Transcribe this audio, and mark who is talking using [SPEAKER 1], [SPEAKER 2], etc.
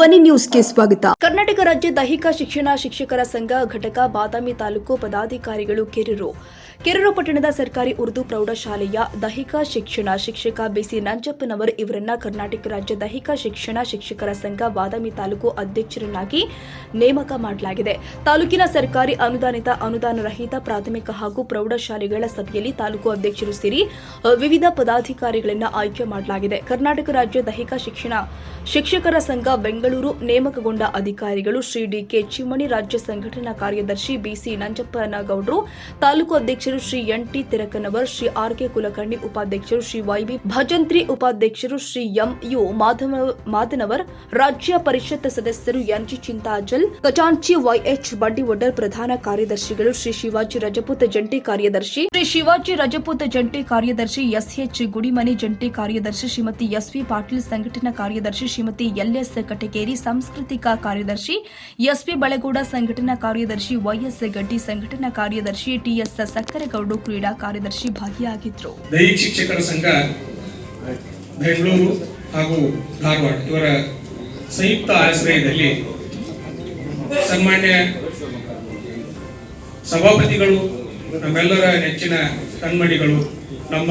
[SPEAKER 1] ಧ್ವನಿ ನ್ಯೂಸ್ಗೆ ಸ್ವಾಗತ. ಕರ್ನಾಟಕ ರಾಜ್ಯ ದೈಹಿಕ ಶಿಕ್ಷಣ ಶಿಕ್ಷಕರ ಸಂಘ ಘಟಕ ಬಾದಾಮಿ ತಾಲೂಕು ಪದಾಧಿಕಾರಿಗಳು ಕೆರೂರು ಪಟ್ಟಣದ ಸರ್ಕಾರಿ ಉರ್ದು ಪ್ರೌಢಶಾಲೆಯ ದೈಹಿಕ ಶಿಕ್ಷಣ ಶಿಕ್ಷಕ ಬಿಸಿ ನಂಜಪ್ಪನವರ್ ಇವರನ್ನ ಕರ್ನಾಟಕ ರಾಜ್ಯ ದೈಹಿಕ ಶಿಕ್ಷಣ ಶಿಕ್ಷಕರ ಸಂಘ ಬಾದಾಮಿ ತಾಲೂಕು ಅಧ್ಯಕ್ಷರನ್ನಾಗಿ ನೇಮಕ ಮಾಡಲಾಗಿದೆ. ತಾಲೂಕಿನ ಸರ್ಕಾರಿ ಅನುದಾನಿತ ಅನುದಾನ ರಹಿತ ಪ್ರಾಥಮಿಕ ಹಾಗೂ ಪ್ರೌಢಶಾಲೆಗಳ ಸಭೆಯಲ್ಲಿ ತಾಲೂಕು ಅಧ್ಯಕ್ಷರು ಸೇರಿ ವಿವಿಧ ಪದಾಧಿಕಾರಿಗಳನ್ನು ಆಯ್ಕೆ ಮಾಡಲಾಗಿದೆ. ಕರ್ನಾಟಕ ರಾಜ್ಯ ದೈಹಿಕ ಶಿಕ್ಷಣ ಶಿಕ್ಷಕರ ಸಂಘ ಬೆಂಗಳೂರು ನೇಮಕಗೊಂಡ ಅಧಿಕಾರಿಗಳು ಶ್ರೀ ಡಿಕೆ ಚಿಮ್ಮಣಿ, ರಾಜ್ಯ ಸಂಘಟನಾ ಕಾರ್ಯದರ್ಶಿ ಬಿಸಿ ನಂಜಪ್ಪನಗೌಡರು, ತಾಲೂಕು ಅಧ್ಯಕ್ಷರು ಶ್ರೀ ಎನ್.ಟಿ. ತಿರಕನವರ್, ಶ್ರೀ ಆರ್.ಕೆ. ಕುಲಕರ್ಣಿ, ಉಪಾಧ್ಯಕ್ಷರು ಶ್ರೀ ವೈ.ಬಿ. ಭಜಂತ್ರಿ, ಉಪಾಧ್ಯಕ್ಷರು ಶ್ರೀ ಎಂ.ಯು. ಮಾದನವರ್, ರಾಜ್ಯ ಪರಿಷತ್ ಸದಸ್ಯರು ಎನ್.ಜಿ. ಚಿಂತಾಜಲ್, ಖಜಾಂಚಿ ವೈ.ಎಚ್. ಬಂಡಿವಡ್ಡರ್, ಪ್ರಧಾನ ಕಾರ್ಯದರ್ಶಿಗಳು ಶ್ರೀ ಶಿವಾಜಿ ರಜಪೂತ್, ಜಂಟಿ ಕಾರ್ಯದರ್ಶಿ ಎಸ್.ಎಚ್. ಗುಡಿಮನಿ, ಜಂಟಿ ಕಾರ್ಯದರ್ಶಿ ಶ್ರೀಮತಿ ಎಸ್.ವಿ. ಪಾಟೀಲ್, ಸಂಘಟನಾ ಕಾರ್ಯದರ್ಶಿ ಶ್ರೀಮತಿ ಎಲ್.ಎಸ್. ಕಟಕೇರಿ, ಸಾಂಸ್ಕೃತಿಕ ಕಾರ್ಯದರ್ಶಿ ಎಸ್.ಪಿ. ಬಳೆಗೌಡ, ಸಂಘಟನಾ ಕಾರ್ಯದರ್ಶಿ ವೈ.ಎಸ್. ಗಡ್ಡಿ, ಸಂಘಟನಾ ಕಾರ್ಯದರ್ಶಿ ಟಿ.ಎಸ್. ಸಕ್ಕರೆಗೌಡ, ಕ್ರೀಡಾ ಕಾರ್ಯದರ್ಶಿ ಭಾಗಿಯಾಗಿದ್ದರು.
[SPEAKER 2] ದೈಹಿಕ ಶಿಕ್ಷಕರ ಸಂಘ ಬೆಂಗಳೂರು ಹಾಗೂ ಧಾರವಾಡ ಇವರ ಸಂಯುಕ್ತ ಆಶ್ರಯದಲ್ಲಿ ಸನ್ಮಾನ್ಯ ಸಭಾಪತಿಗಳು, ನಮ್ಮೆಲ್ಲರ ನೆಚ್ಚಿನ ಕಣ್ಮಣಿಗಳು, ನಮ್ಮ